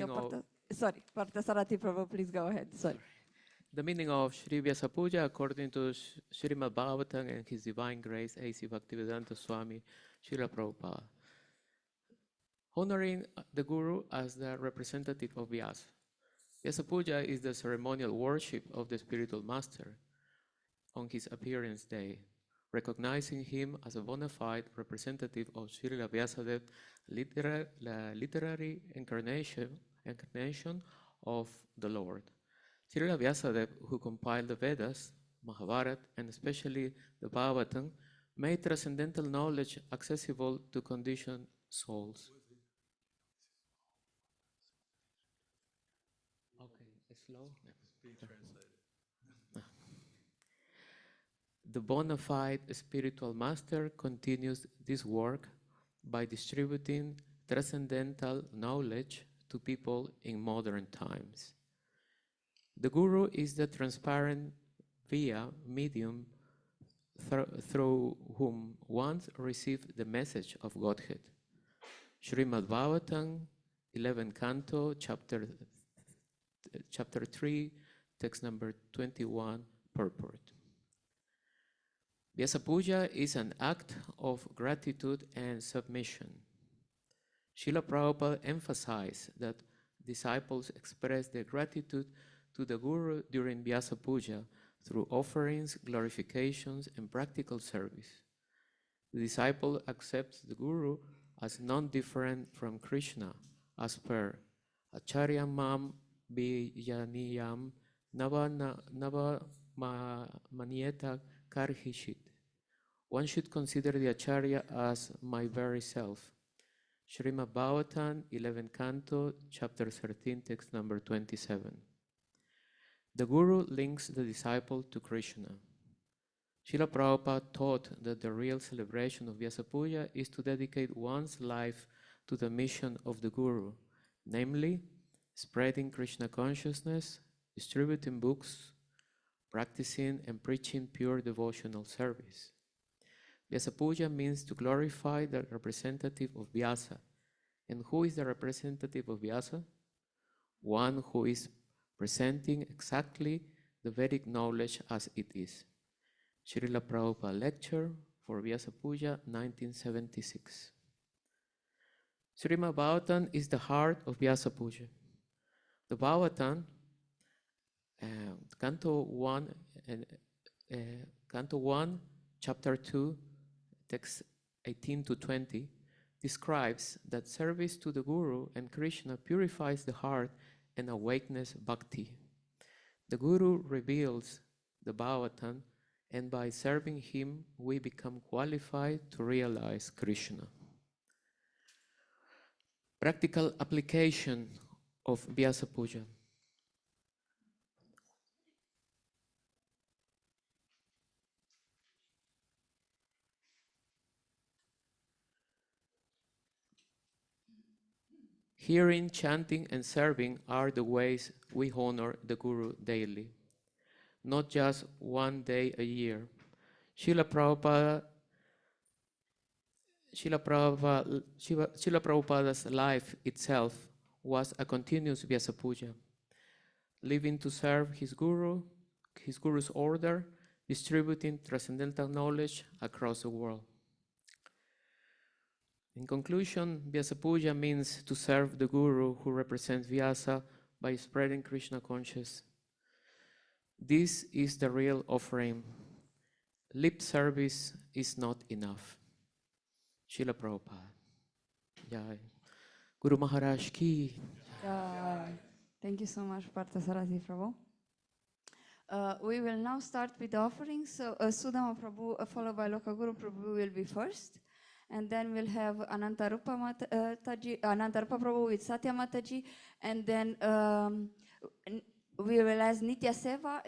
meaning Parthasarathi Prabhu, please go ahead. Sorry. The meaning of Shri Vyasa Puja, according to Srimad Bhagavatam and His Divine Grace, A.C. Bhaktivedanta Swami, Srila Prabhupada. Honoring the Guru as the representative of Vyasa. Vyasa Puja is the ceremonial worship of the spiritual master on his appearance day, recognizing him as a bona fide representative of Srila Vyasadeva, literary incarnation of the Lord. Srila Vyasadeva, who compiled the Vedas, Mahabharata, and especially the Bhagavatam, made transcendental knowledge accessible to conditioned souls. Okay, slow. The bona fide spiritual master continues this work by distributing transcendental knowledge to people in modern times. The Guru is the transparent via medium through whom one receives the message of Godhead. Srimad Bhagavatam, 11th Canto, chapter 3, text number 21, purport. Vyasa Puja is an act of gratitude and submission. Srila Prabhupada emphasized that disciples express their gratitude to the Guru during Vyasa Puja through offerings, glorifications, and practical service. The disciple accepts the Guru as non-different from Krishna, as per Acharya Mam Bijaniyam Nava Manieta Karhishit. One should consider the Acharya as my very self. Srimad Bhagavatam, 11th Canto, chapter 13, text number 27. The Guru links the disciple to Krishna. Srila Prabhupada taught that the real celebration of Vyasa Puja is to dedicate one's life to the mission of the Guru, namely, spreading Krishna consciousness, distributing books, practicing and preaching pure devotional service. Vyasa Puja means to glorify the representative of Vyasa. And who is the representative of Vyasa? One who is presenting exactly the Vedic knowledge as it is. Srila Prabhupada Lecture for Vyasa Puja, 1976. Srimad Bhagavatam is the heart of Vyasa Puja. The Bhagavatam, Canto 1, Chapter 2, text 18 to 20, describes that service to the Guru and Krishna purifies the heart and awakens bhakti. The Guru reveals the Bhagavatam, and by serving him, we become qualified to realize Krishna. Practical application of Vyasa Puja. Hearing, chanting, and serving are the ways we honor the Guru daily, not just one day a year. Srila Prabhupada's life itself was a continuous Vyasa Puja, living to serve his Guru's order, distributing transcendental knowledge across the world. In conclusion, Vyasa Puja means to serve the Guru who represents Vyasa by spreading Krishna consciousness. This is the real offering. Lip service is not enough. Srila Prabhupada. Jai. Guru Maharaj ki. Thank you so much, Parthasarathi Prabhu. We will now start with the offerings. So Sudama Prabhu, followed by Lokaguru Prabhu, will be first. And then we'll have Anantarupa Prabhu with Satya Mataji. And then we will ask Nitya Seva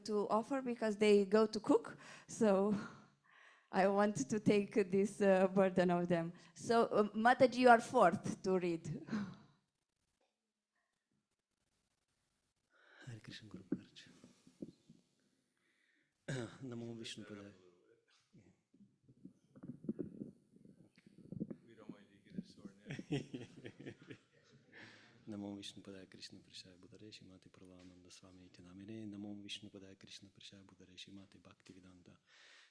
to offer because they go to cook. So I want to take this burden of them. So Mataji, you are fourth to read. Hare Krishna Guru Maharaj. Namo Vishnu Padaya. We don't want you to get a sore neck. Namo Vishnu Padaya Krishna Prashaya Budare Shimati Prahladananda Swami Niti Namine. Namo Vishnu Padaya Krishna Prashaya Budare Shimati Bhaktivedanta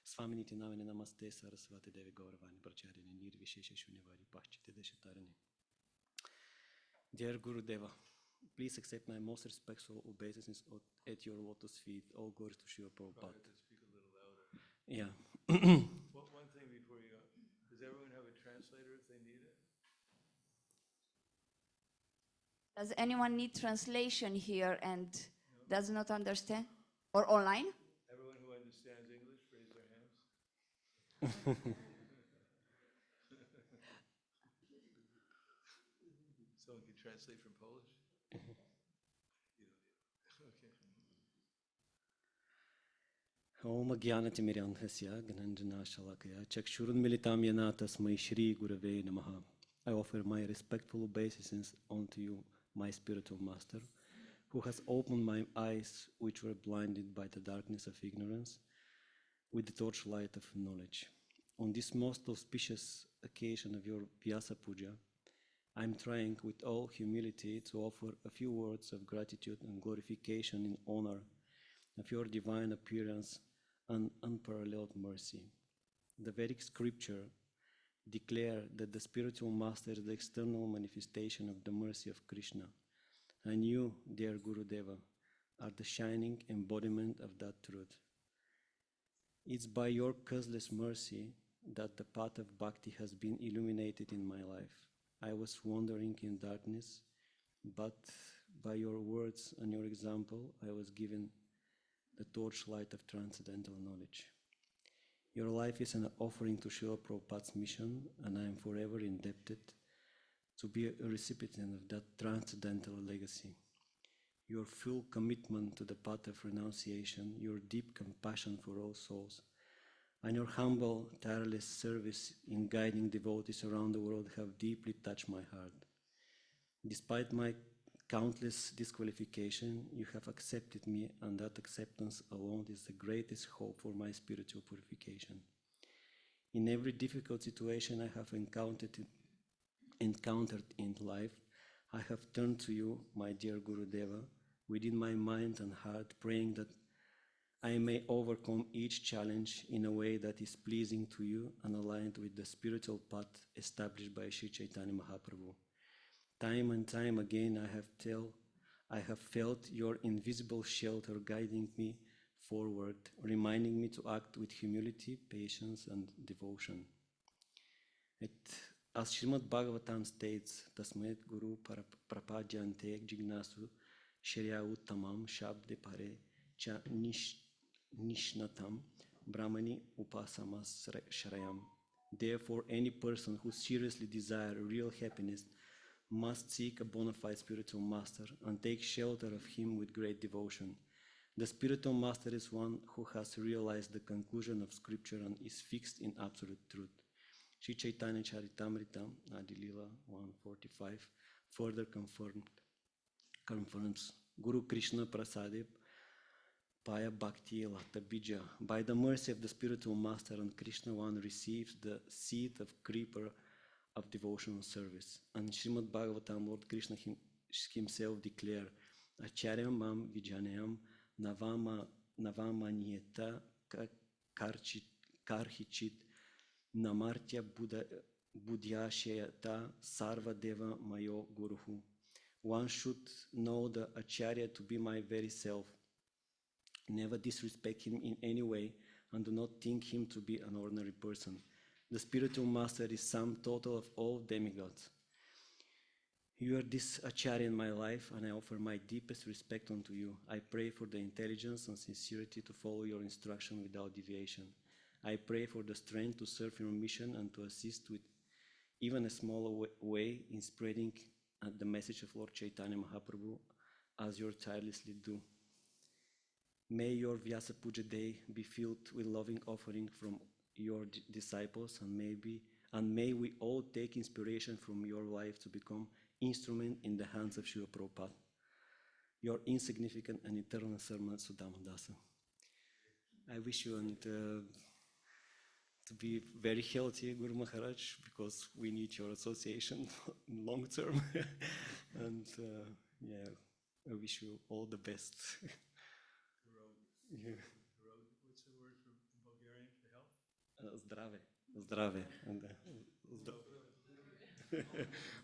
Swami Niti Namine. Namaste Saraswati Devi Gauravani Pracharini Nirvishesha Shunyavari Pachiti Deshatarani. Dear Guru Deva, please accept my most respectful obeisances at your lotus feet. All glories to Srila Prabhupada. Probably have to speak a little louder. Yeah. One thing before you go, does everyone have a translator if they need it? Does anyone need translation here and does not understand? Or online? Everyone who understands English, raise their hands. Someone can translate from Polish? You don't need it. Okay. Om Jnanatimirandhasya Gnanjana Shalakaya Chakshurunmilitam Yana Tasmai Shri Gurave Namaha. I offer my respectful obeisances unto you, my spiritual master, who has opened my eyes which were blinded by the darkness of ignorance with the torchlight of knowledge. On this most auspicious occasion of your Vyasa Puja, I am trying with all humility to offer a few words of gratitude and glorification in honor of your divine appearance and unparalleled mercy. The Vedic scripture declare that the spiritual master is the external manifestation of the mercy of Krishna, and you, dear Guru Deva, are the shining embodiment of that truth. It's by your causeless mercy that the path of bhakti has been illuminated in my life. I was wandering in darkness, but by your words and your example, I was given the torchlight of transcendental knowledge. Your life is an offering to Srila Prabhupada's mission, and I am forever indebted to be a recipient of that transcendental legacy. Your full commitment to the path of renunciation, your deep compassion for all souls, and your humble, tireless service in guiding devotees around the world have deeply touched my heart. Despite my countless disqualification, you have accepted me, and that acceptance alone is the greatest hope for my spiritual purification. In every difficult situation I have encountered in life, I have turned to you, my dear Guru Deva, within my mind and heart, praying that I may overcome each challenge in a way that is pleasing to you and aligned with the spiritual path established by Sri Chaitanya Mahaprabhu. Time and time again I have felt your invisible shelter guiding me forward, reminding me to act with humility, patience, and devotion. As Srimad Bhagavatam states, Tasmet Guru Prapadyante Jignasu Shriya Uttamam Shabde Pare Cha Nishnatam Brahmani Upasamas Shrayam. Therefore, any person who seriously desires real happiness must seek a bona fide spiritual master and take shelter of him with great devotion. The spiritual master is one who has realized the conclusion of scripture and is fixed in absolute truth. Sri Chaitanya Charitamrita, Adi Lila 145, further confirms Guru Krishna Prasade Paya Bhakti Lata Bija. By the mercy of the spiritual master and Krishna, one receives the seed of creeper of devotional service. And Srimad Bhagavatam, Lord Krishna himself declared, Acharyam mam vijanayam navamanyeta karhichit namartya buddhyashayata sarva deva mayo guruhu. One should know the Acharya to be my very self. Never disrespect him in any way, and do not think him to be an ordinary person. The spiritual master is sum total of all demigods. You are this Acharya in my life, and I offer my deepest respect unto you. I pray for the intelligence and sincerity to follow your instruction without deviation. I pray for the strength to serve your mission and to assist with even a small way in spreading the message of Lord Chaitanya Mahaprabhu as you tirelessly do. May your Vyasa Puja day be filled with loving offering from your disciples, and may we all take inspiration from your life to become instrument in the hands of Srila Prabhupada, your insignificant and eternal servant Sudama Dasa. I wish you and to to be very healthy, Guru Maharaj, because we need your association long term. And yeah, I wish you all the best. Yeah. What's the word for in Bulgarian for health? Здраве. Здраве.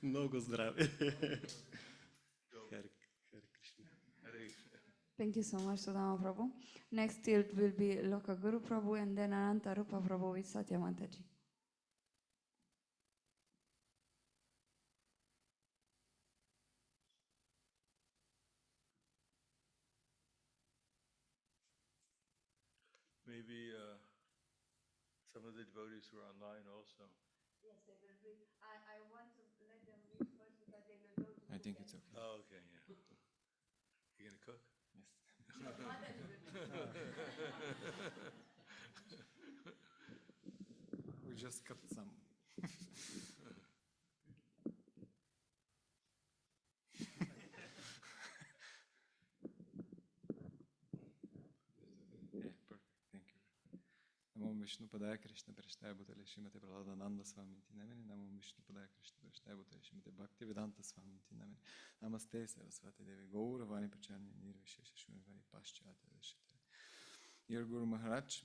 Много здраве. Харе Кришна. Thank you so much, Sudama Prabhu. Next it will be Loka Guru Prabhu and then Ananta Rupa Prabhu with Satya Mataji. Maybe some of the devotees who are online also. Yes, they will be. I want to let them read first because they will go to I think it's okay. Oh, okay, yeah. You gonna cook? Yes. Mataji will We just cut some. Yeah, perfect. Thank you. Namo Vishnu Padaya Krishna Prashtaya Bhutale Srimate Prahladananda Swami Iti Namani. Namo Vishnu Padaya Krishna Prashtaya Bhutale Srimate Bhakti Vedanta Swami Iti Namani. Namaste Saraswati Devi Gauravani Pacharni Nirvishesha Shunivani Paschata Deshate. Dear Guru Maharaj,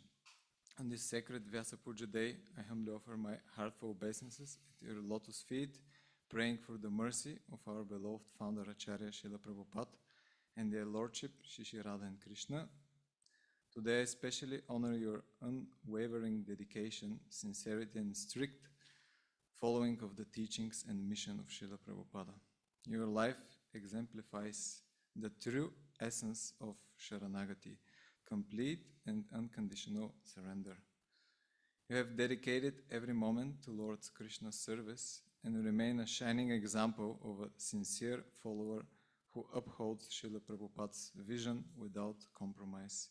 on this sacred Vyasa Puja day, I humbly offer my heartfelt obeisances at your lotus feet, praying for the mercy of our beloved founder Acharya Srila Prabhupada and their lordship Shishi Radha and Krishna. Today I especially honor your unwavering dedication, sincerity and strict following of the teachings and mission of Srila Prabhupada. Your life exemplifies the true essence of Sharanagati, complete and unconditional surrender. You have dedicated every moment to Lord Krishna's service and remain a shining example of a sincere follower who upholds Srila Prabhupada's vision without compromise.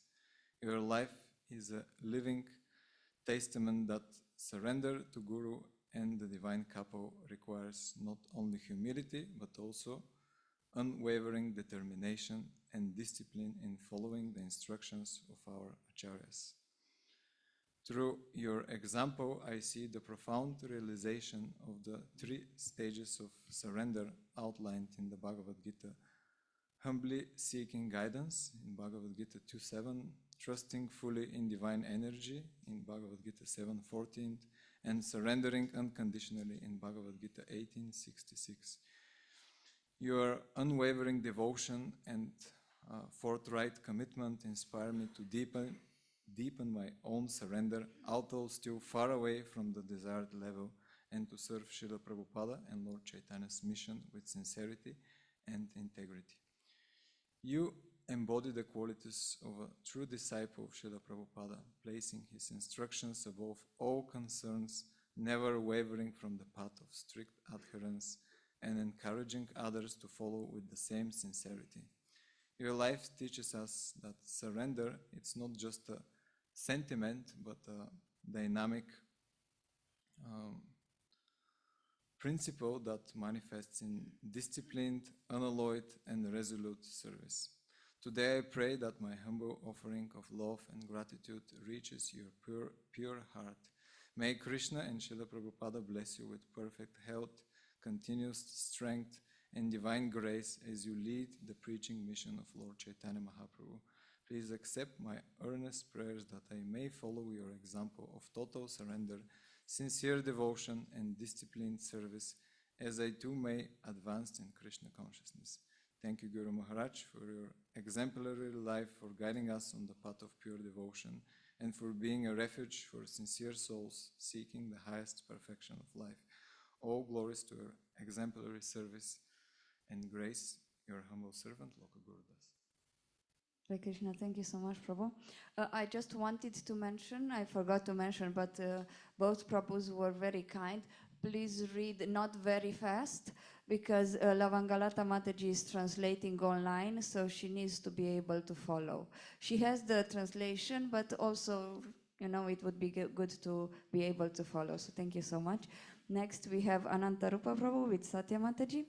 Your life is a living testament that surrender to Guru and the divine couple requires not only humility but also unwavering determination and discipline in following the instructions of our acharyas. Through your example, I see the profound realization of the 3 stages of surrender outlined in the Bhagavad Gita. Humbly seeking guidance in Bhagavad Gita 2.7, trusting fully in divine energy in Bhagavad Gita 7.14, and surrendering unconditionally in Bhagavad Gita 18.66. Your unwavering devotion and forthright commitment inspire me to deepen my own surrender, although still far away from the desired level, and to serve Srila Prabhupada and Lord Chaitanya's mission with sincerity and integrity. You embody the qualities of a true disciple of Srila Prabhupada, placing his instructions above all concerns, never wavering from the path of strict adherence, and encouraging others to follow with the same sincerity. Your life teaches us that surrender, it's not just a sentiment, but a dynamic principle that manifests in disciplined, unalloyed, and resolute service. Today I pray that my humble offering of love and gratitude reaches your pure heart. May Krishna and Srila Prabhupada bless you with perfect health, continuous strength, and divine grace as you lead the preaching mission of Lord Chaitanya Mahaprabhu. Please accept my earnest prayers that I may follow your example of total surrender, sincere devotion, and disciplined service, as I too may advance in Krishna consciousness. Thank you, Guru Maharaj, for your exemplary life, for guiding us on the path of pure devotion, and for being a refuge for sincere souls seeking the highest perfection of life. All glories to your exemplary service and grace, your humble servant, Loka Guru Das. Hare Krishna, thank you so much, Prabhu. I just wanted to mention, I forgot to mention, but both Prabhus were very kind. Please read not very fast, because Lavangalata Mataji is translating online, so she needs to be able to follow. She has the translation, but also, you know, it would be good to be able to follow. So thank you so much. Next, we have Ananta Rupa Prabhu with Satya Mataji.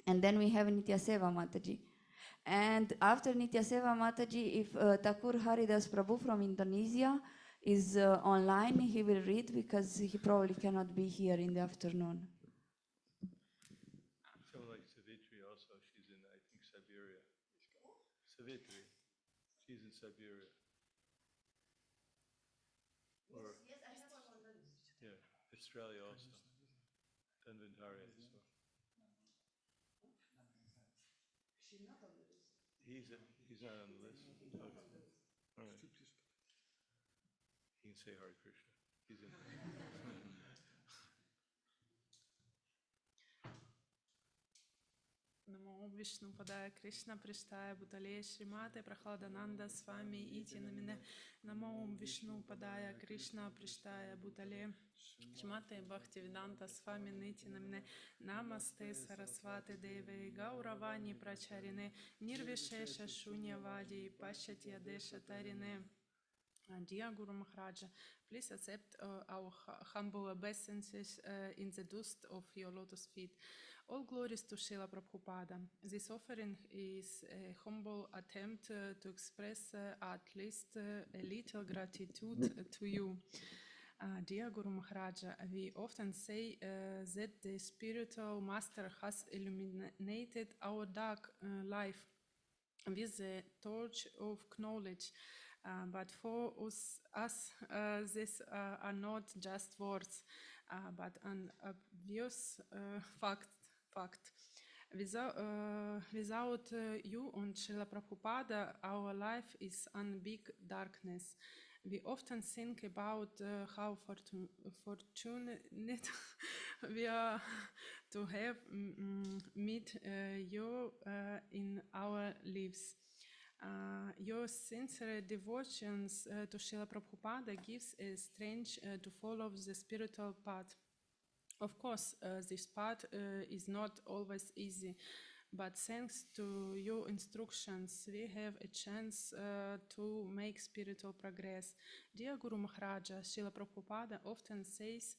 And then we have Nityaseva Mataji. And after Nityaseva Mataji, if Thakur Haridas Prabhu from Indonesia, is online, he will read because he probably cannot be here in the afternoon. Someone like Savitri also, she's in, I think, Siberia. Savitri, she's in Siberia. Or, Yes, I have one on the list. yeah, Australia also. Dhanvantari as well. She's not on the list. He's not on the list. Okay. All right. He can say Hare Krishna. He's in. Намо Вишну Падая Кришна Приштая Бутале Шримате Прахладананда Свами Ити Намине Намо Вишну Падая Кришна Приштая Бутале Шримате Бхактивиданта Свами Нити Намине Намасте Сарасвати Деве Гауравани Прачарине Нирвишеша Шуньявади Пашатья Деша Тарине. Dear Guru Maharaja, please accept our humble obeisances in the dust of your lotus feet. All glories to Srila Prabhupada. This offering is a humble attempt to express at least a little gratitude to you. Dear Guru Maharaja, we often say that the spiritual master has illuminated our dark life with the torch of knowledge. But for us these are not just words, but an obvious fact. Without you and Srila Prabhupada, our life is in big darkness. We often think about how fortunate we are to have met you in our lives. Your sincere devotions to Srila Prabhupada gives a strength to follow the spiritual path. Of course, this path is not always easy, but thanks to your instructions, we have a chance to make spiritual progress. Dear Guru Maharaja, Srila Prabhupada often says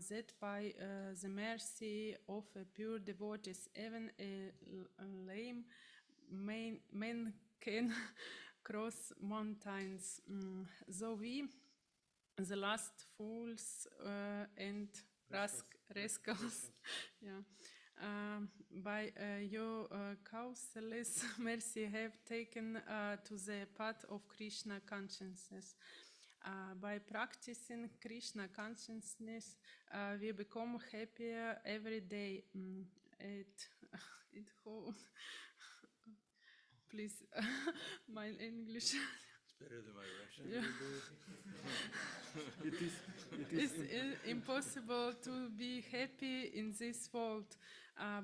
that by the mercy of a pure devotees, even a lame man can cross mountains. Though we, the last fools and rascals, by your causeless mercy have taken to the path of Krishna consciousness. By practicing Krishna consciousness, we become happier every day. Please, my English. It's better than my Russian. Yeah. It is impossible to be happy in this world,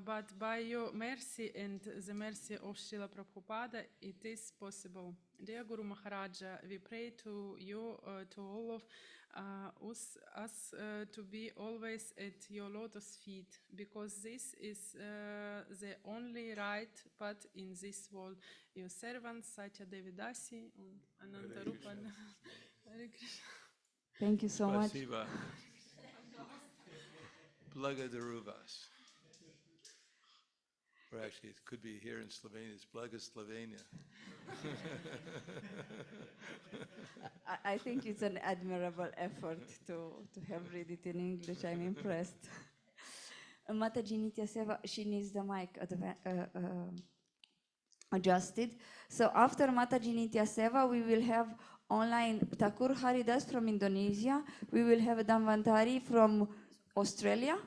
but by your mercy and the mercy of Srila Prabhupada, it is possible. Dear Guru Maharaja, we pray to you, to all of us to be always at your lotus feet, because this is the only right path in this world. Your servants, Satya Devidasi and Anantarupa. Hare Krishna. Thank you so much. Spasiba. Blagodaruvas. Or actually, it could be here in Slovenia. It's Blaga Slovenia. I think it's an admirable effort to have read it in English. I'm impressed. Mataji Nitya Seva, she needs the mic adjusted. So after Mataji Nitya Seva, we will have online Thakur Haridas from Indonesia. We will have Dhanvantari from Australia.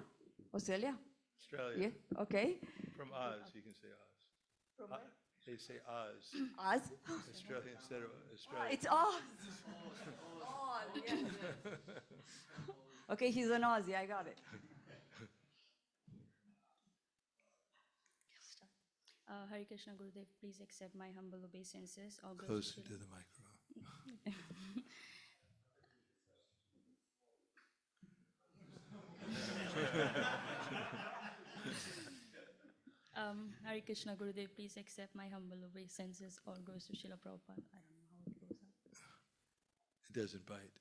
Australia? Australia. Yeah, okay. From Oz, you can say Oz. From where? They say Oz. Oz? Australia instead of Australia. It's Oz. Oz, yes. Okay, he's an Aussie, I got it. Hare Krishna Gurudev, please accept my humble obeisances. All Closer to the microphone. Hare Krishna Gurudev, please accept my humble obeisances. All goes to Srila Prabhupada. I don't know how it goes up. It doesn't bite.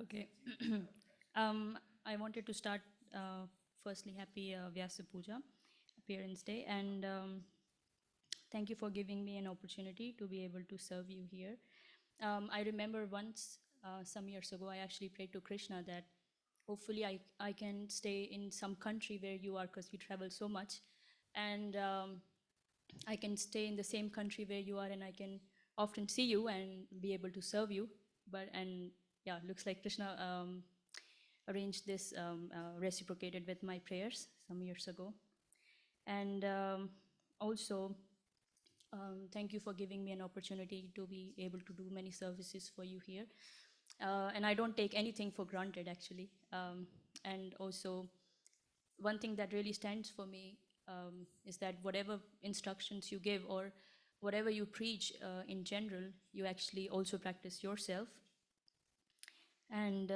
Okay. I wanted to start, firstly, happy Vyasa Puja, Appearance Day, and thank you for giving me an opportunity to be able to serve you here. I remember once, some years ago, I actually prayed to Krishna that hopefully I can stay in some country where you are, because we travel so much, and I can stay in the same country where you are, and I can often see you and be able to serve you. And yeah, looks like Krishna arranged this, reciprocated with my prayers some years ago. And also, thank you for giving me an opportunity to be able to do many services for you here. And I don't take anything for granted, actually. And also, one thing that really stands for me is that whatever instructions you give or whatever you preach in general, you actually also practice yourself. And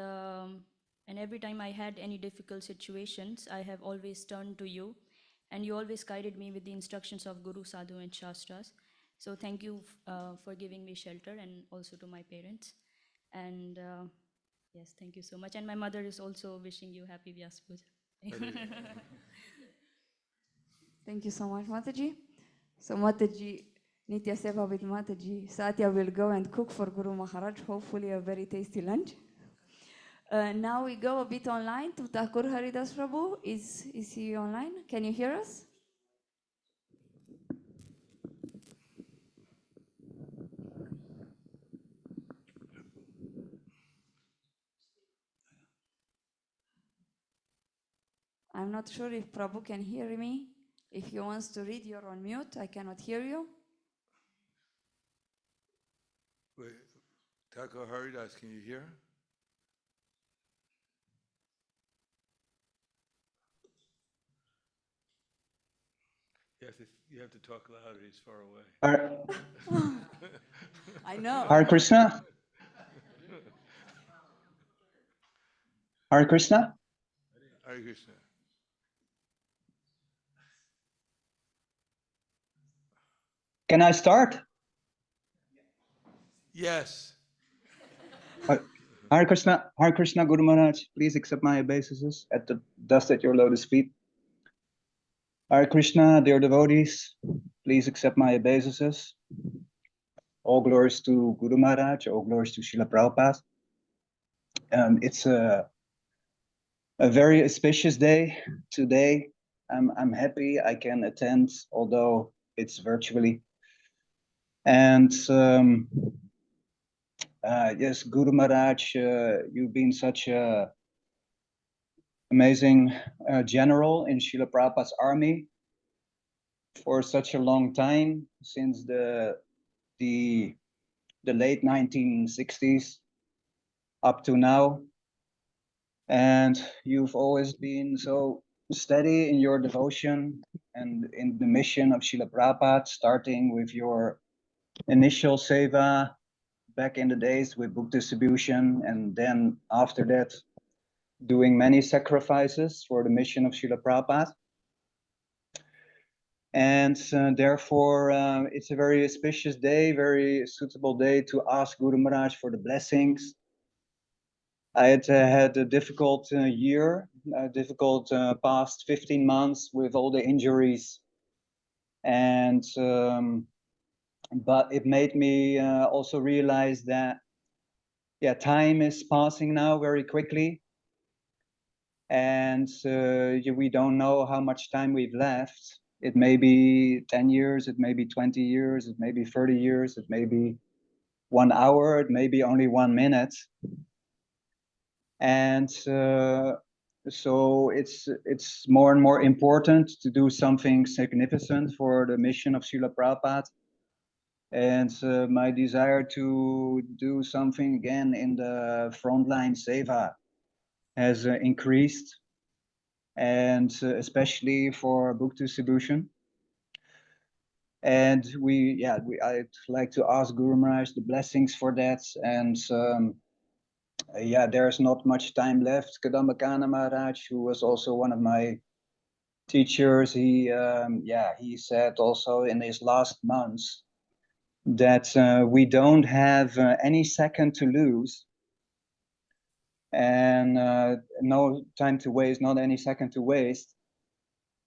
every time I had any difficult situations, I have always turned to you, and you always guided me with the instructions of Guru, Sadhu, and Shastras. So thank you for giving me shelter, and also to my parents. And yes, thank you so much. And my mother is also wishing you happy Vyasa Puja. Thank you so much, Mataji. So Mataji, Nitya Seva with Mataji. Satya will go and cook for Guru Maharaj, hopefully a very tasty lunch. Now we go a bit online to Thakur Haridas Prabhu. Is he online? Can you hear us? I'm not sure if Prabhu can hear me. If he wants to read, you're on mute. I cannot hear you. Wait, Thakur Haridas, can you hear? You have to talk louder, he's far away. I know. Hare Krishna. Hare Krishna. Hare Krishna. Can I start? Yes. Hare Krishna, Guru Maharaj. Please accept my obeisances at the dust at your lotus feet. Hare Krishna, dear devotees, please accept my obeisances. All glories to Guru Maharaj, all glories to Srila Prabhupada. It's a very auspicious day today. I'm happy I can attend, although it's virtually. And yes, Guru Maharaj, you've been such a amazing general in Srila Prabhupada's army for such a long time, since the late 1960s up to now. And you've always been so steady in your devotion and in the mission of Srila Prabhupada, starting with your initial seva back in the days with book distribution, and then after that doing many sacrifices for the mission of Srila Prabhupada. And therefore, it's a very auspicious day, very suitable day to ask Guru Maharaj for the blessings. I had a difficult year, difficult past 15 months with all the injuries. And but it made me also realize that, yeah, time is passing now very quickly. And we don't know how much time we've left. It may be 10 years, it may be 20 years, it may be 30 years, it may be 1 hour, it may be only 1 minute. And so it's more and more important to do something significant for the mission of Srila Prabhupada. And my desire to do something again in the frontline seva has increased, and especially for book distribution. And I'd like to ask Guru Maharaj the blessings for that. And yeah, there's not much time left. Kadambakana Maharaj, who was also one of my teachers, he said also in his last months that we don't have any second to lose, and no time to waste, not any second to waste.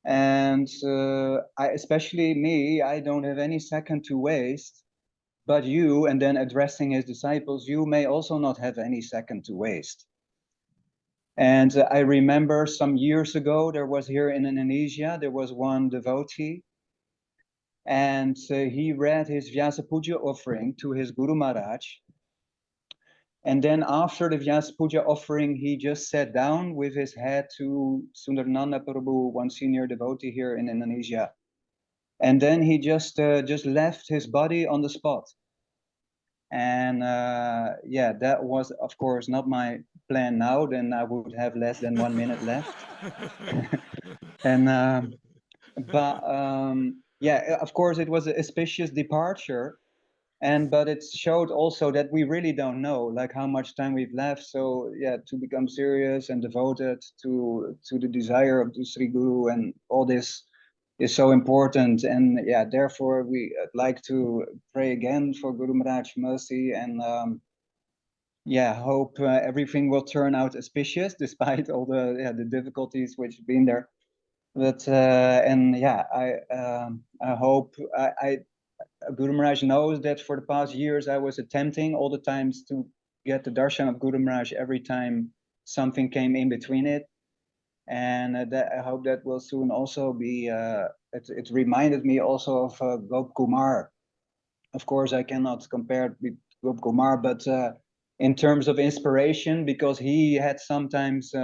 And especially me, I don't have any second to waste. but you, and then addressing his disciples, you may also not have any second to waste. And I remember some years ago, there was here in Indonesia, there was one devotee, and he read his Vyasa Puja offering to his Guru Maharaj. And then after the Vyasa Puja offering, he just sat down with his head to Sundarananda Prabhu, one senior devotee here in Indonesia. And then he just left his body on the spot. And yeah, that was, of course, not my plan now. Then I would have less than 1 minute left. And yeah, of course, it was an auspicious departure. But it showed also that we really don't know like how much time we've left. So yeah, to become serious and devoted to the desire of the Sri Guru and all this is so important. And yeah, therefore we like to pray again for Guru Maharaj mercy and yeah, hope everything will turn out auspicious despite all the difficulties which have been there. But and yeah, I hope Guru Maharaj knows that for the past years I was attempting all the times to get the darshan of Guru Maharaj every time something came in between it. And that, I hope that will soon also be, it reminded me also of Gop Kumar. Of course, I cannot compare it with Gop Kumar, but in terms of inspiration, because he had sometimes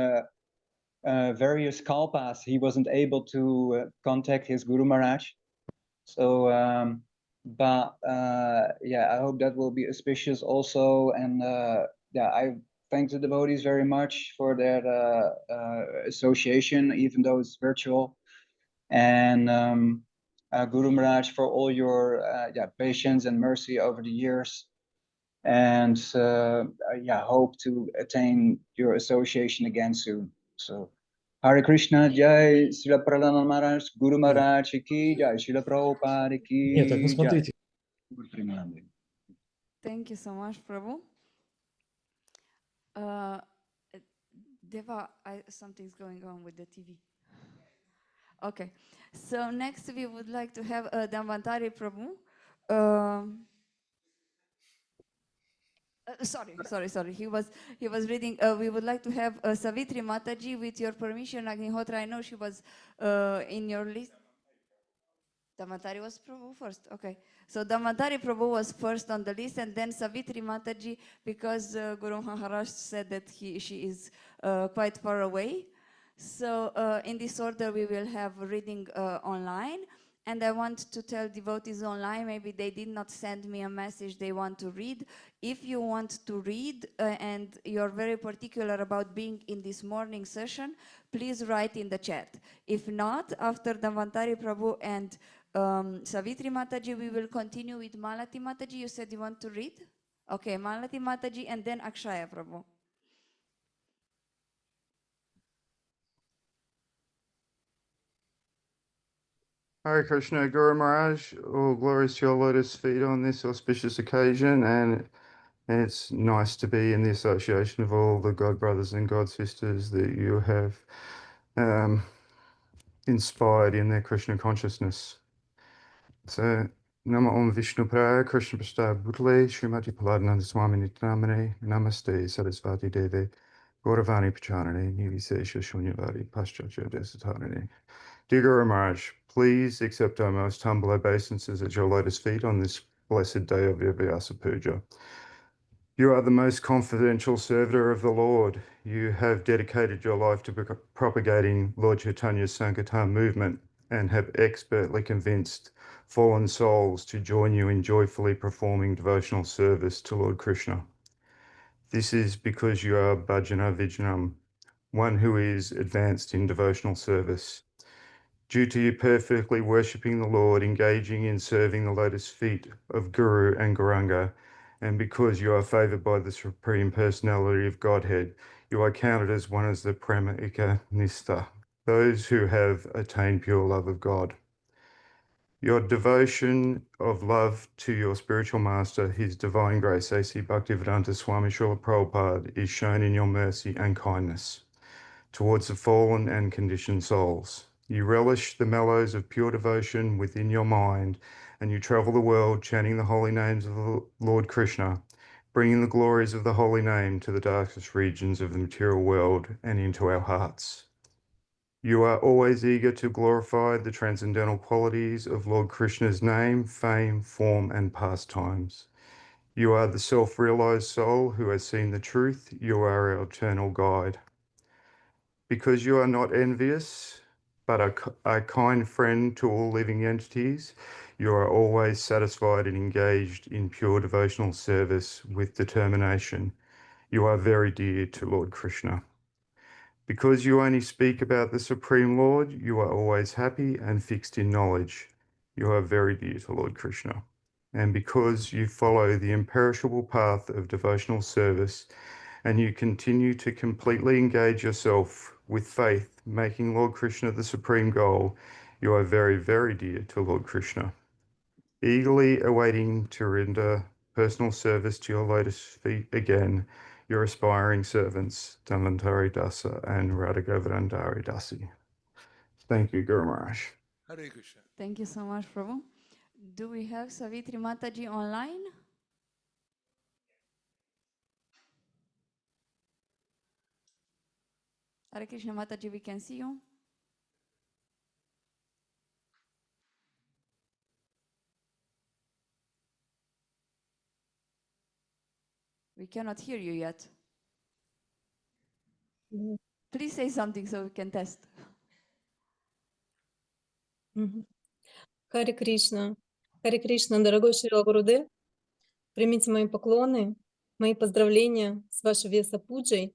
various kalpas, he wasn't able to contact his Guru Maharaj. So, but yeah, I hope that will be auspicious also. And yeah, I thank the devotees very much for their association, even though it's virtual. And Guru Maharaj for all your yeah, patience and mercy over the years. And yeah, hope to attain your association again soon. So Hare Krishna, Jai Srila Prahladananda Maharaj, Guru Maharaj ki Jai, Srila Prabhupada ki Нет, так ну Jai. смотрите. Thank you so much, Prabhu. Deva, something's going on with the TV. Okay, so next we would like to have Dhanvantari Prabhu. Sorry. He was reading. We would like to have Savitri Mataji with your permission, Agnihotra. I know she was in your list. Dhamantari was Prabhu first. Okay, so Dhamantari Prabhu was first on the list, and then Savitri Mataji, because Guru Maharaj said that she is quite far away. So in this order, we will have reading online. And I want to tell devotees online, maybe they did not send me a message they want to read. If you want to read and you're very particular about being in this morning session, please write in the chat. If not, after Dhamantari Prabhu and Savitri Mataji, we will continue with Malati Mataji. You said you want to read? Okay, Malati Mataji and then Akshaya Prabhu. Hare Krishna, Guru Maharaj, all glories to your lotus feet on this auspicious occasion, and it's nice to be in the association of all the God brothers and God sisters that you have inspired in their Krishna consciousness. So, Nama Om Vishnu Praya, Krishna Prasthaya Bhutale, Srimati Prahladananda Swami Nityanamane, Namaste Sarasvati Deve, Gauravani Pacharane, Nivishesha Shunyavadi, Paschatya Desatarane. Dear Guru Maharaj, please accept our most humble obeisances at your lotus feet on this blessed day of your Vyasa Puja. You are the most confidential servitor of the Lord. You have dedicated your life to propagating Lord Chaitanya's Sankirtan movement and have expertly convinced fallen souls to join you in joyfully performing devotional service to Lord Krishna. This is because you are Bhajana Vijnam, one who is advanced in devotional service. Due to you perfectly worshipping the Lord, engaging in serving the lotus feet of Guru and Gauranga, and because you are favored by the Supreme Personality of Godhead, you are counted as one of the Pramika Nistha, those who have attained pure love of God. Your devotion of love to your spiritual master, His Divine Grace, A.C. Bhaktivedanta Swami Srila Prabhupada, is shown in your mercy and kindness towards the fallen and conditioned souls. You relish the mellows of pure devotion within your mind, and you travel the world chanting the holy names of the Lord Krishna, bringing the glories of the holy name to the darkest regions of the material world and into our hearts. You are always eager to glorify the transcendental qualities of Lord Krishna's name, fame, form, and pastimes. You are the self-realized soul who has seen the truth. You are our eternal guide. Because you are not envious, but a kind friend to all living entities, you are always satisfied and engaged in pure devotional service with determination. You are very dear to Lord Krishna. Because you only speak about the Supreme Lord, you are always happy and fixed in knowledge. You are very dear to Lord Krishna. And because you follow the imperishable path of devotional service, and you continue to completely engage yourself with faith, making Lord Krishna the supreme goal, you are very, very dear to Lord Krishna. Eagerly awaiting to render personal service to your lotus feet again, your aspiring servants, Dhanvantari Dasa and Radhagovardhandari Dasi. Thank you, Guru Maharaj. Hare Krishna. Thank you so much, Prabhu. Do we have Savitri Mataji online? Hare Krishna Mataji, we can see you. We cannot hear you yet. Please say something so we can test. Харе Кришна. Харе Кришна, дорогой Шрила Гурудев, примите мои поклоны, мои поздравления с вашей Вьяса Пуджей.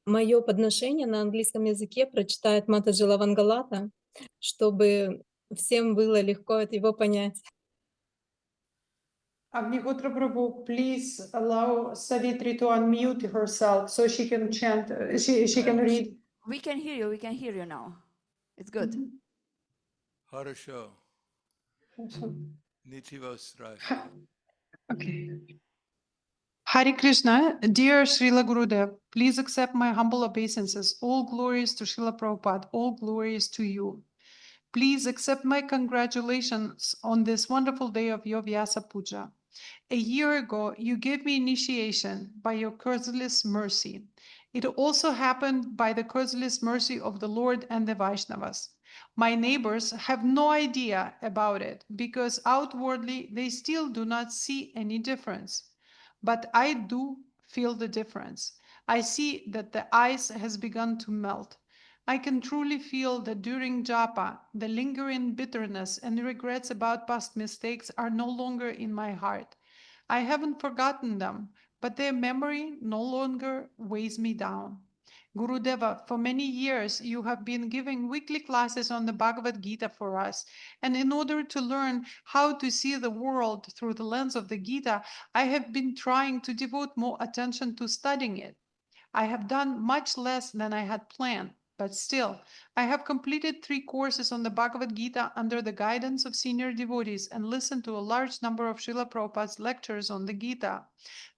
Мое подношение на английском языке прочитает Матаджи Лавангалата, чтобы всем было легко его понять. Agnihotra Prabhu, please allow Savitri to unmute herself so she can chant, she can read. We can hear you now. It's good. Harsho. Nitivasrasya. Okay. Hare Krishna, dear Srila Gurudev, please accept my humble obeisances. All glories to Srila Prabhupada, all glories to you. Please accept my congratulations on this wonderful day of your Vyasa Puja. A year ago, you gave me initiation by your merciless mercy. It also happened by the merciless mercy of the Lord and the Vaishnavas. My neighbors have no idea about it because outwardly they still do not see any difference. But I do feel the difference. I see that the ice has begun to melt. I can truly feel that during japa, the lingering bitterness and regrets about past mistakes are no longer in my heart. I haven't forgotten them, but their memory no longer weighs me down. Gurudeva, for many years you have been giving weekly classes on the Bhagavad Gita for us. And in order to learn how to see the world through the lens of the Gita, I have been trying to devote more attention to studying it. I have done much less than I had planned, but still, I have completed 3 courses on the Bhagavad Gita under the guidance of senior devotees and listened to a large number of Srila Prabhupada's lectures on the Gita.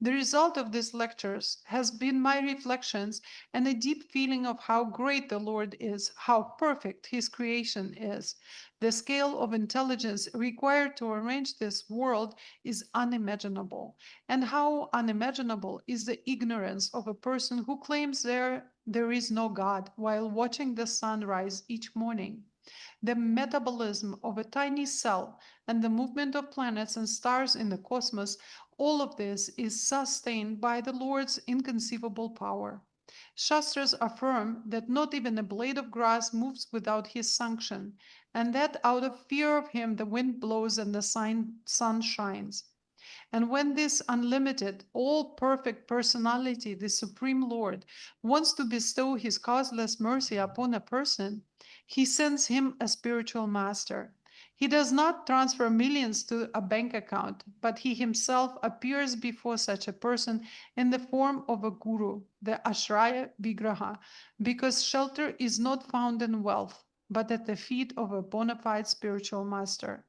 The result of these lectures has been my reflections and a deep feeling of how great the Lord is, how perfect His creation is. The scale of intelligence required to arrange this world is unimaginable. And how unimaginable is the ignorance of a person who claims there is no God while watching the sun rise each morning. The metabolism of a tiny cell and the movement of planets and stars in the cosmos, all of this is sustained by the Lord's inconceivable power. Shastras affirm that not even a blade of grass moves without his sanction, and that out of fear of him the wind blows and the sun shines. And when this unlimited, all-perfect personality, the Supreme Lord, wants to bestow his causeless mercy upon a person, he sends him a spiritual master. He does not transfer millions to a bank account, but he himself appears before such a person in the form of a guru, the Ashraya Vigraha, because shelter is not found in wealth, but at the feet of a bona fide spiritual master.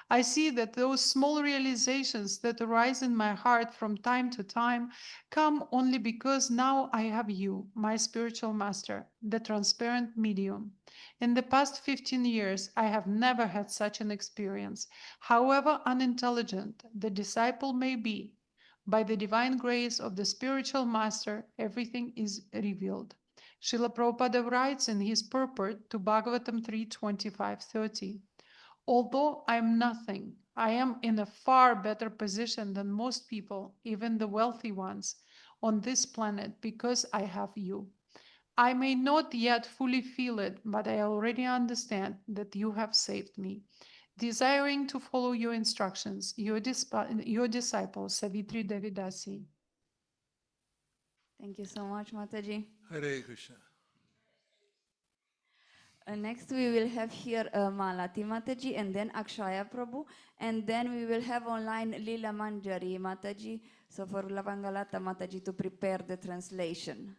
I see that those small realizations that arise in my heart from time to time come only because now I have you, my spiritual master, the transparent medium. In the past 15 years, I have never had such an experience. However unintelligent the disciple may be, by the divine grace of the spiritual master, everything is revealed. Srila Prabhupada writes in his purport to Bhagavatam 3:25-30. Although I am nothing, I am in a far better position than most people, even the wealthy ones, on this planet because I have you. I may not yet fully feel it, but I already understand that you have saved me. Desiring to follow your instructions, your disciple, Savitri Devidasi. Thank you so much, Mataji. Hare Krishna. Next, we will have here Malati Mataji and then Akshaya Prabhu, and then we will have online Lila Manjari Mataji. So for Lavangalata Mataji to prepare the translation.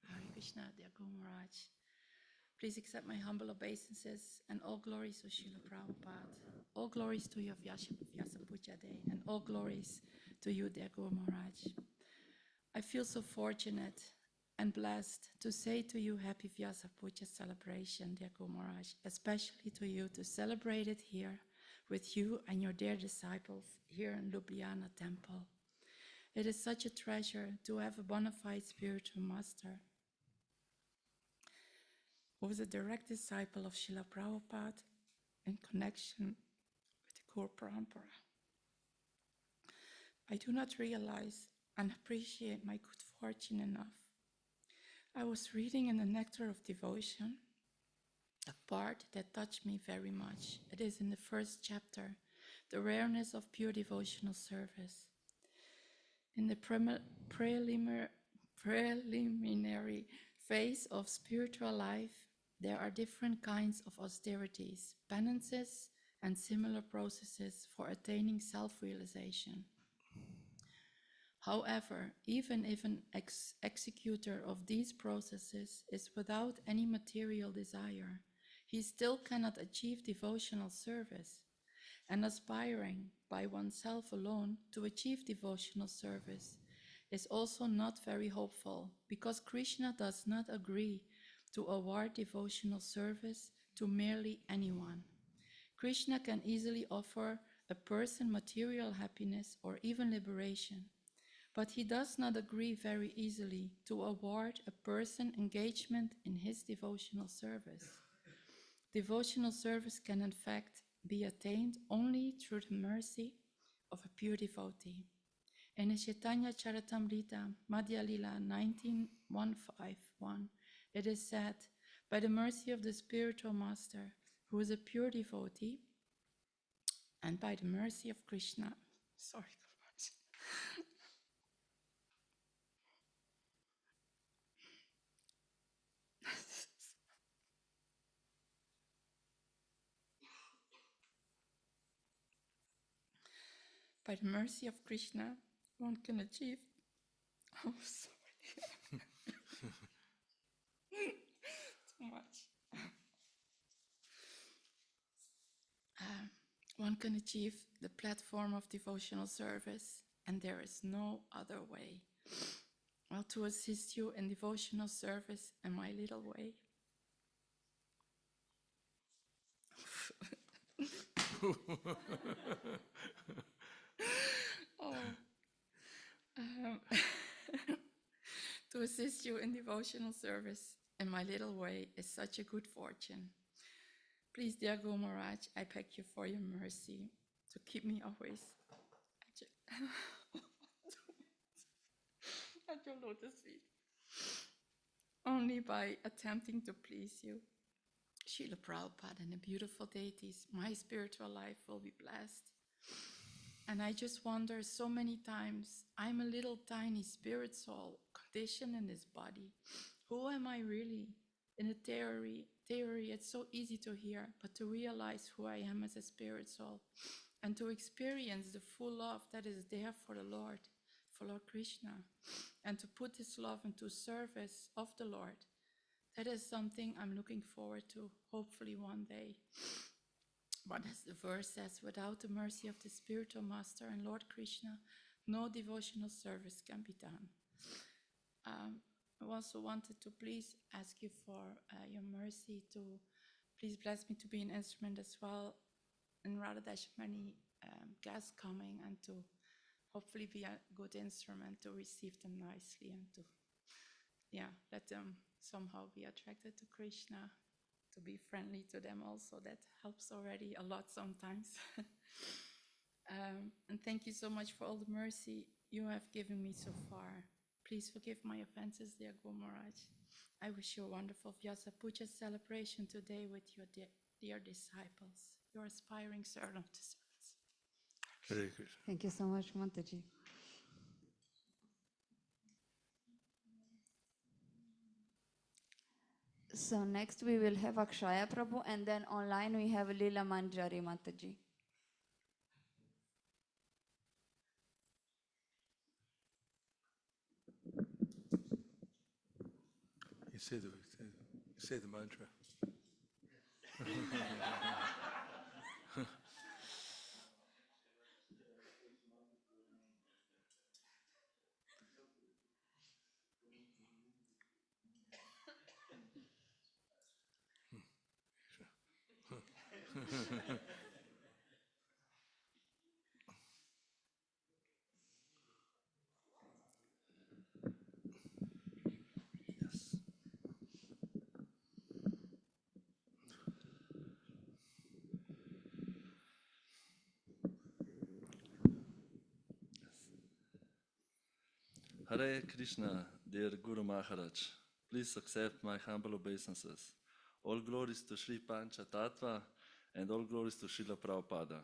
Hare Krishna, dear Guru Maharaj. Please accept my humble obeisances and all glories to Srila Prabhupada. All glories to your Vyasa Puja day and all glories to you, dear Guru Maharaj. I feel so fortunate and blessed to say to you Happy Vyasa Puja celebration, dear Guru Maharaj, especially to you to celebrate it here with you and your dear disciples here in Ljubljana temple. It is such a treasure to have a bona fide spiritual master who was a direct disciple of Srila Prabhupada in connection with the core parampara. I do not realize and appreciate my good fortune enough. I was reading in the Nectar of Devotion a part that touched me very much. It is in the first chapter, the rareness of pure devotional service. In the preliminary phase of spiritual life, there are different kinds of austerities, penances, and similar processes for attaining self-realization. However, even if an executor of these processes is without any material desire, he still cannot achieve devotional service. And aspiring by oneself alone to achieve devotional service is also not very hopeful, because Krishna does not agree to award devotional service to merely anyone. Krishna can easily offer a person material happiness or even liberation, but he does not agree very easily to award a person engagement in his devotional service. Devotional service can in fact be attained only through the mercy of a pure devotee. In Chaitanya Charitamrita, Madhya Lila 19.151, it is said, by the mercy of the spiritual master, who is a pure devotee, and by the mercy of Krishna, by the mercy of Krishna, one can achieve. Oh, sorry. Too much. One can achieve the platform of devotional service, and there is no other way. Well, to assist you in devotional service in my little way. To assist you in devotional service in my little way is such a good fortune. Please, dear Guru Maharaj, I beg you for your mercy to keep me always at your lotus feet. Only by attempting to please you, Srila Prabhupada and the beautiful deities, my spiritual life will be blessed. And I just wonder so many times, I'm a little tiny spirit soul conditioned in this body. Who am I really? In a theory, it's so easy to hear, but to realize who I am as a spirit soul and to experience the full love that is there for the Lord, for Lord Krishna, and to put this love into service of the Lord. That is something I'm looking forward to, hopefully one day. But as the verse says, without the mercy of the spiritual master and Lord Krishna, no devotional service can be done. I also wanted to please ask you for your mercy to please bless me to be an instrument as well, and rather there's many guests coming, and to hopefully be a good instrument to receive them nicely and to let them somehow be attracted to Krishna, to be friendly to them also. That helps already a lot sometimes. And thank you so much for all the mercy you have given me so far. Please forgive my offenses, dear Guru Maharaj. I wish you a wonderful Vyasa Puja celebration today with your dear disciples, your aspiring servant of the servants. Hare Krishna. Thank you so much, Mataji. So next we will have Akshaya Prabhu, and then online we have Leela Manjari Mataji. Say the mantra. Yes. Hare Krishna, dear Guru Maharaj, please accept my humble obeisances. All glories to Sri Pancha Tattva and all glories to Srila Prabhupada.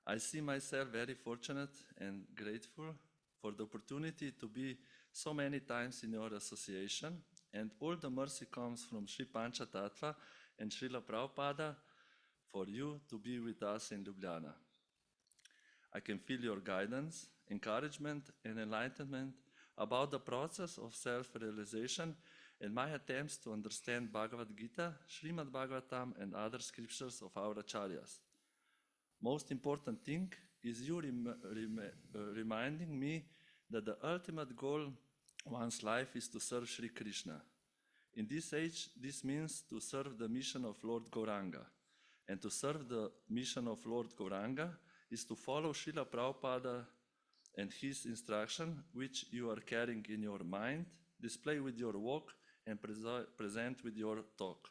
I see myself very fortunate and grateful for the opportunity to be so many times in your association, and all the mercy comes from Sri Pancha Tattva and Srila Prabhupada for you to be with us in Ljubljana. I can feel your guidance, encouragement, and enlightenment about the process of self-realization and my attempts to understand Bhagavad Gita, Srimad Bhagavatam, and other scriptures of our acharyas. Most important thing is you reminding me that the ultimate goal of one's life is to serve Sri Krishna. In this age, this means to serve the mission of Lord Gauranga. And to serve the mission of Lord Gauranga is to follow Srila Prabhupada and his instruction, which you are carrying in your mind, display with your walk, and present with your talk.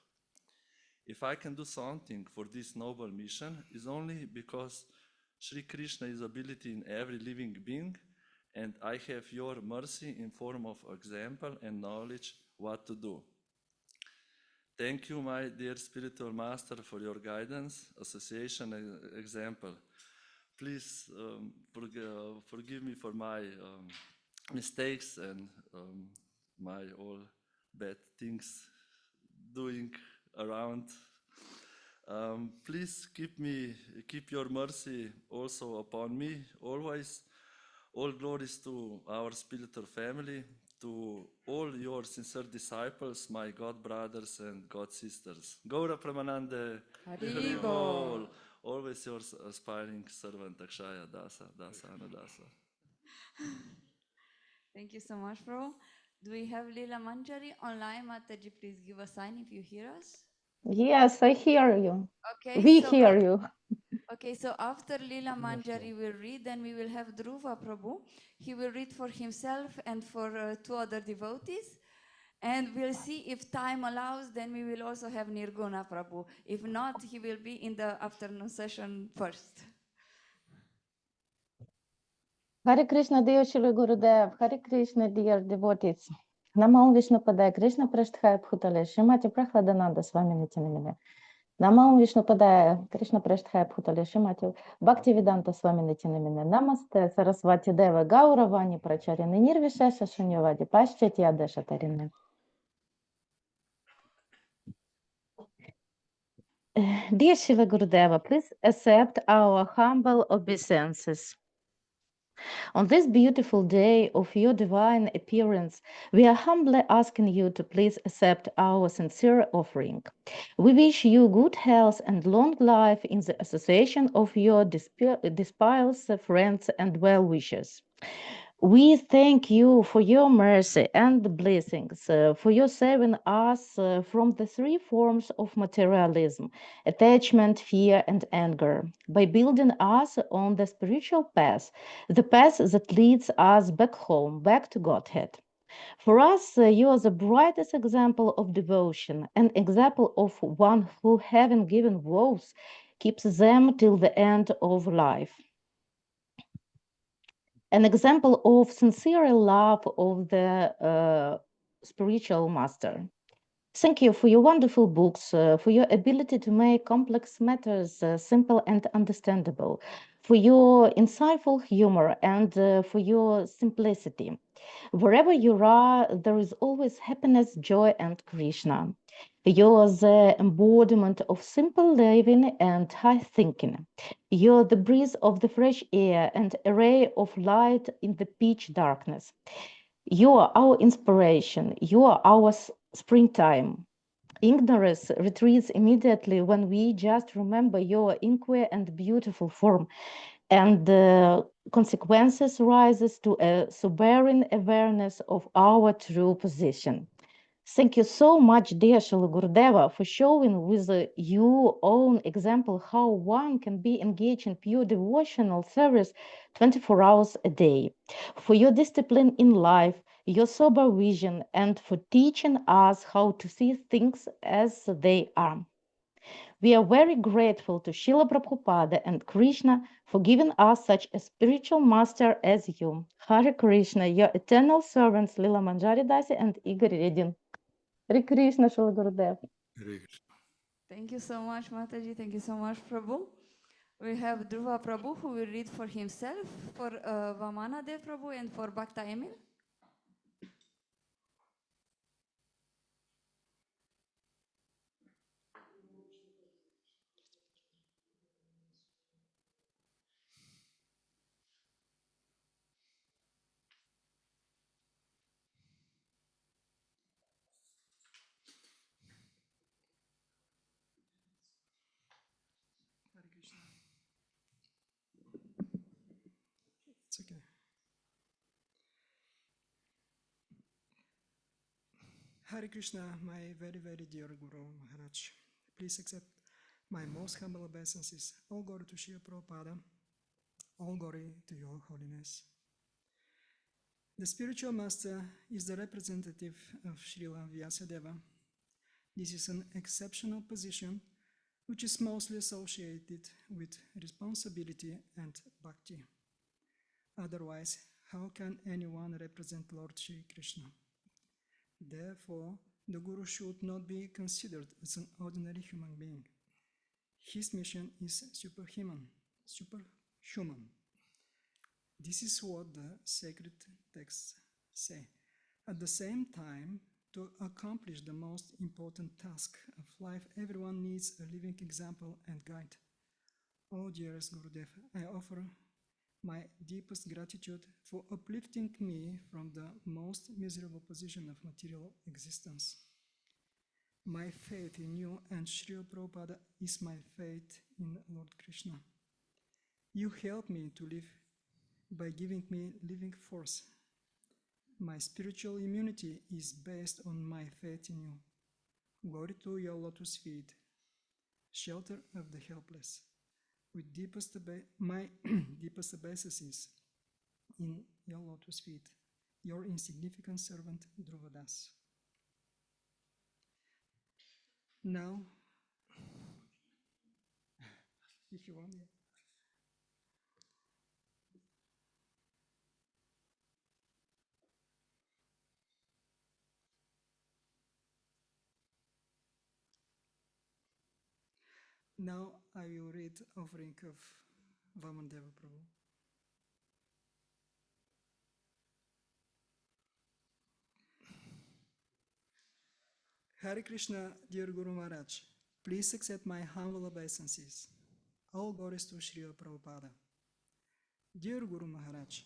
If I can do something for this noble mission, is only because Sri Krishna is ability in every living being, and I have your mercy in form of example and knowledge what to do. Thank you, my dear spiritual master, for your guidance, association, and example. Please forgive me for my mistakes and my all bad things doing around. Please keep your mercy also upon me always. All glories to our spiritual family, to all your sincere disciples, my God brothers and God sisters. Gaura Pramanande, Haribol. Always your aspiring servant, Akshaya Dasa, Dasa Anadasa. Thank you so much, Prabhu. Do we have Leela Manjari online? Mataji, please give a sign if you hear us. Yes, I hear you. Okay, We hear you. Okay, so after Leela Manjari will read, then we will have Dhruva Prabhu. He will read for himself and for two other devotees. And we'll see if time allows, then we will also have Nirguna Prabhu. If not, he will be in the afternoon session first. Hare Krishna, dear Shri Gurudev. Hare Krishna, dear devotees. Namo Vishnu Padaya Krishna Prasthaya Bhutale Srimati Prahladananda Swami Nitinamine. Namo Vishnu Padaya Krishna Prasthaya Bhutale Srimati Bhaktivedanta Swami Nitinamine. Namaste Saraswati Deva Gauravani Pracharine Nirvishesha Shunyavadi Paschatya Deshatarine. Dear Shila Gurudeva, please accept our humble obeisances. On this beautiful day of your divine appearance, we are humbly asking you to please accept our sincere offering. We wish you good health and long life in the association of your despised friends and well-wishers. We thank you for your mercy and blessings, for your saving us from the three forms of materialism: attachment, fear, and anger, by building us on the spiritual path, the path that leads us back home, back to Godhead. For us, you are the brightest example of devotion, an example of one who, having given vows, keeps them till the end of life. An example of sincere love of the spiritual master. Thank you for your wonderful books, for your ability to make complex matters simple and understandable, for your insightful humor, and for your simplicity. Wherever you are, there is always happiness, joy, and Krishna. You're the embodiment of simple living and high thinking. You're the breeze of the fresh air and a ray of light in the pitch darkness. You are our inspiration. You are our springtime. Ignorance retreats immediately when we just remember your inquiry and beautiful form, and the consequences rises to a sovereign awareness of our true position. Thank you so much, dear Shila Gurudeva, for showing with your own example how one can be engaged in pure devotional service 24 hours a day, for your discipline in life, your sober vision, and for teaching us how to see things as they are. We are very grateful to Srila Prabhupada and Krishna for giving us such a spiritual master as you. Hare Krishna, your eternal servants Lila Manjari Dasi and Igor Redin. Hare Krishna, Srila Gurudev. Thank you so much, Mataji. Thank you so much, Prabhu. We have Dhruva Prabhu who will read for himself, for Vamana Dev Prabhu, and for Bhakta Emil. It's okay. Hare Krishna, my very, very dear Guru Maharaj. Please accept my most humble obeisances. All glory to Srila Prabhupada. All glory to your holiness. The spiritual master is the representative of Srila Vyasadeva. This is an exceptional position which is mostly associated with responsibility and bhakti. Otherwise, how can anyone represent Lord Shri Krishna? Therefore, the Guru should not be considered as an ordinary human being. His mission is superhuman. This is what the sacred texts say. At the same time, to accomplish the most important task of life, everyone needs a living example and guide. Oh, dearest Gurudev, I offer my deepest gratitude for uplifting me from the most miserable position of material existence. My faith in you and Srila Prabhupada is my faith in Lord Krishna. You help me to live by giving me living force. My spiritual immunity is based on my faith in you. Glory to your lotus feet, shelter of the helpless. With my deepest obeisances in your lotus feet, your insignificant servant Dhruvadas. Now, if you want, yeah. Now I will read offering of Vamandeva Prabhu. Hare Krishna, dear Guru Maharaj. Please accept my humble obeisances. All glories to Srila Prabhupada. Dear Guru Maharaj,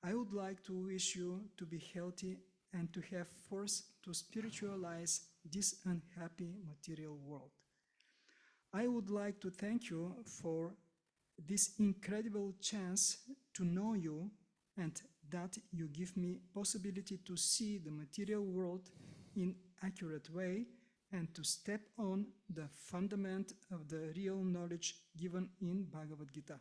I would like to wish you to be healthy and to have force to spiritualize this unhappy material world. I would like to thank you for this incredible chance to know you and that you give me possibility to see the material world in accurate way and to step on the fundament of the real knowledge given in Bhagavad Gita.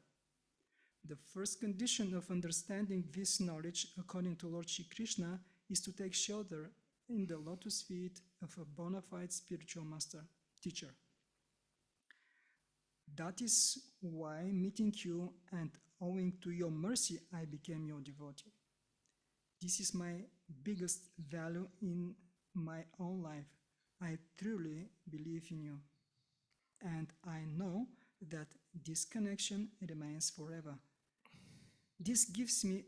The first condition of understanding this knowledge, according to Lord Shri Krishna, is to take shelter in the lotus feet of a bona fide spiritual master, teacher. That is why meeting you and owing to your mercy, I became your devotee. This is my biggest value in my own life. I truly believe in you. And I know that this connection remains forever. This gives me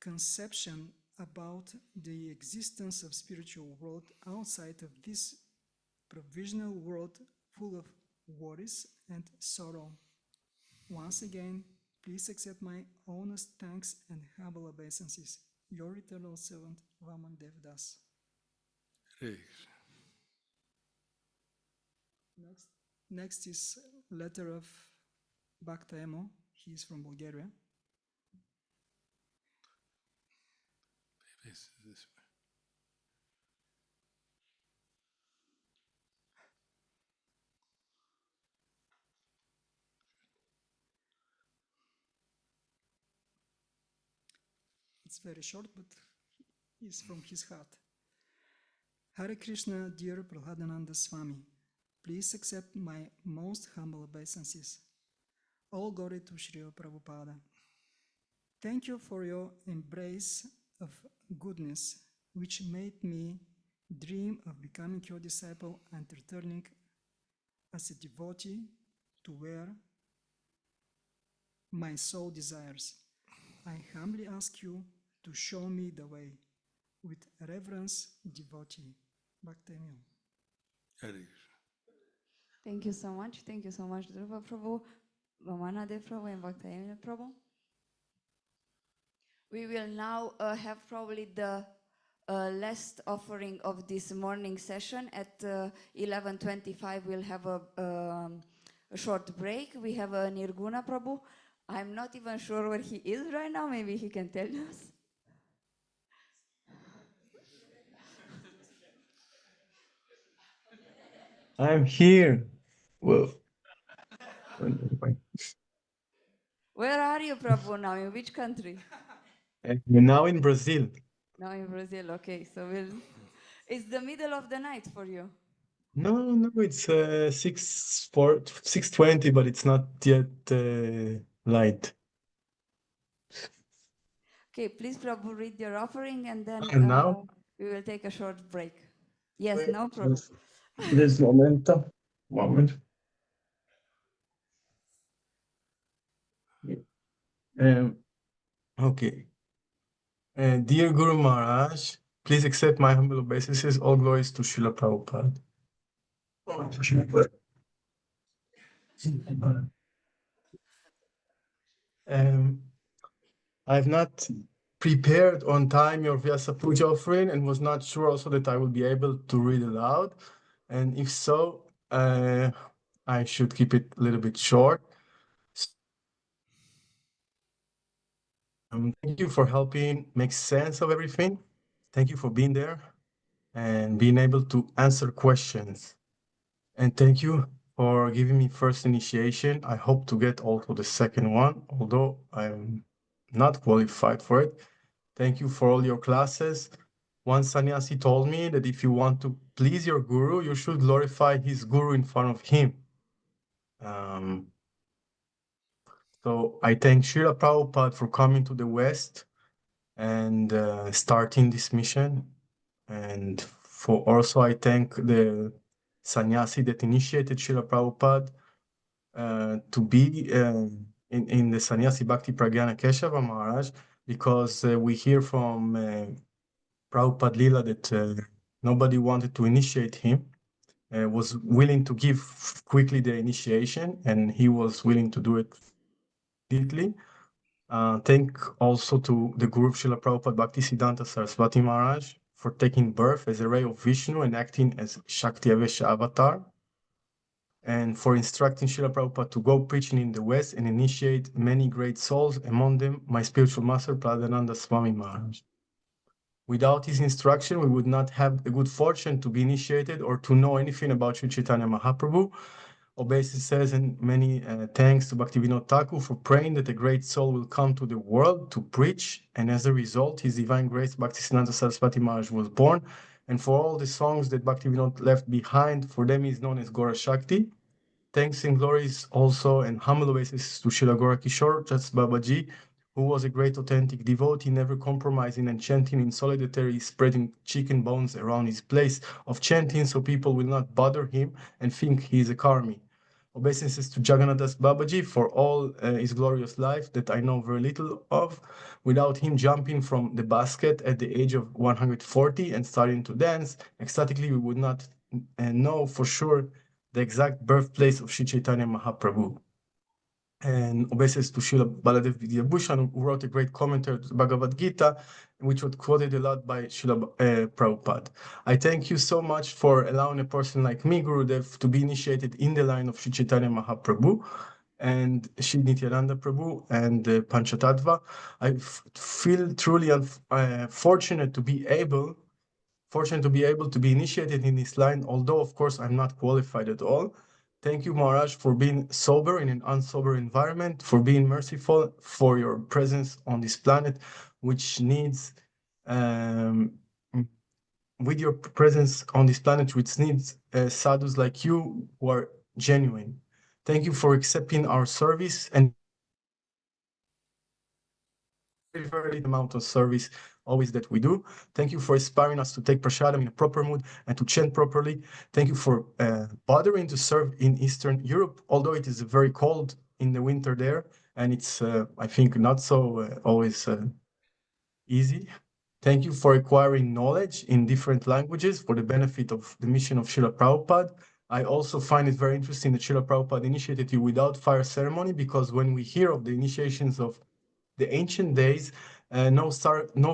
conception about the existence of spiritual world outside of this provisional world full of worries and sorrow. Once again, please accept my honest thanks and humble obeisances. Your eternal servant, Vaman Devdas. Next is letter of Bhakta Emo. He is from Bulgaria. This way. It's very short, but it's from his heart. Hare Krishna, dear Prahladananda Swami, please accept my most humble obeisances. All glory to Srila Prabhupada. Thank you for your embrace of goodness, which made me dream of becoming your disciple and returning as a devotee to where my soul desires. I humbly ask you to show me the way. With reverence, devotee. Bhakti-Emil. Thank you so much. Thank you so much, Dhruva Prabhu, Vamanadev Prabhu, and Bhakti-Emil Prabhu. We will now have probably the last offering of this morning session. At 11:25, we'll have a short break. We have a Nirguna Prabhu. I'm not even sure where he is right now. Maybe he can tell us. I'm here. Well, Where are you, Prabhu, now? In which country? now in Brazil. Now in Brazil, okay. So it's the middle of the night for you. No, it's 6:20, but it's not yet light. Okay, please, Prabhu, read your offering, and then And now? we will take a short break. Yes, no problem. This moment. Okay. Dear Guru Maharaj, please accept my humble obeisances. All glories to Srila Prabhupada. I've not prepared on time your Vyasa Puja offering and was not sure also that I will be able to read aloud. And if so, I should keep it a little bit short. Thank you for helping make sense of everything. Thank you for being there and being able to answer questions. And thank you for giving me first initiation. I hope to get also the second one, although I'm not qualified for it. Thank you for all your classes. One sannyasi told me that if you want to please your guru, you should glorify his guru in front of him. So I thank Srila Prabhupada for coming to the West and starting this mission. And for also I thank the sannyasi that initiated Srila Prabhupada to be in the Sannyasi Bhakti Pragyana Keshava Maharaj, because we hear from Prabhupada Lila that nobody wanted to initiate him. was willing to give quickly the initiation, and he was willing to do it completely. Thank also to the Guru of Srila Prabhupada Bhaktisiddhanta Saraswati Maharaj for taking birth as a ray of Vishnu and acting as Shakti Avesha avatar, and for instructing Srila Prabhupada to go preaching in the West and initiate many great souls, among them my spiritual master Prahladananda Swami Maharaj. Without his instruction, we would not have the good fortune to be initiated or to know anything about Sri Chaitanya Mahaprabhu. Obeisances and many thanks to Bhaktivinoda Thakur for praying that a great soul will come to the world to preach, and as a result, His Divine Grace Bhaktisiddhanta Saraswati Maharaj was born, and for all the songs that Bhaktivinoda left behind, for them he is known as Gora Shakti. Thanks and glories also and humble obeisances to Srila Gora Kishore Das Babaji, who was a great authentic devotee, never compromising and chanting in solitary, spreading chicken bones around his place of chanting so people will not bother him and think he is a karmi. Obeisances to Jagannath Das Babaji for all his glorious life that I know very little of. Without him jumping from the basket at the age of 140 and starting to dance, ecstatically we would not know for sure the exact birthplace of Sri Chaitanya Mahaprabhu. And obeisances to Srila Baladev Vidyabhushan, who wrote a great commentary to the Bhagavad Gita, which was quoted a lot by Srila Prabhupada. I thank you so much for allowing a person like me, Gurudev, to be initiated in the line of Sri Chaitanya Mahaprabhu and Sri Nityananda Prabhu and Panchatattva. I feel truly fortunate to be able to be initiated in this line, although of course I'm not qualified at all. Thank you, Maharaj, for being sober in an unsober environment, for being merciful, for your presence on this planet, which needs, with your presence on this planet, which needs sadhus like you who are genuine. Thank you for accepting our service and very little amount of service always that we do. Thank you for inspiring us to take prasadam in a proper mood and to chant properly. Thank you for bothering to serve in Eastern Europe, although it is very cold in the winter there, and it's, I think, not so always easy. Thank you for acquiring knowledge in different languages for the benefit of the mission of Srila Prabhupada. I also find it very interesting that Srila Prabhupada initiated you without fire ceremony, because when we hear of the initiations of the ancient days, no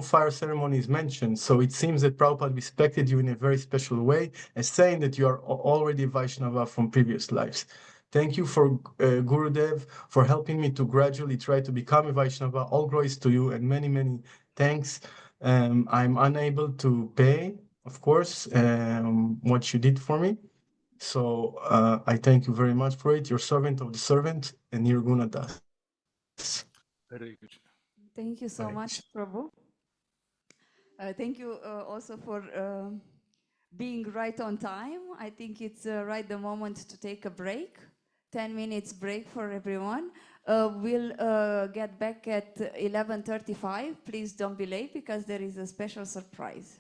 fire ceremony is mentioned. So it seems that Prabhupada respected you in a very special way, as saying that you are already a Vaishnava from previous lives. Thank you for Gurudev for helping me to gradually try to become a Vaishnava. All glories to you and many, many thanks. I'm unable to pay, of course, what you did for me. So I thank you very much for it. Your servant of the servant and Nirguna Das. Very good. Thank you so much, Prabhu. Thank you also for being right on time. I think it's right the moment to take a break. 10 minutes break for everyone. We'll get back at 11:35. Please don't be late because there is a special surprise.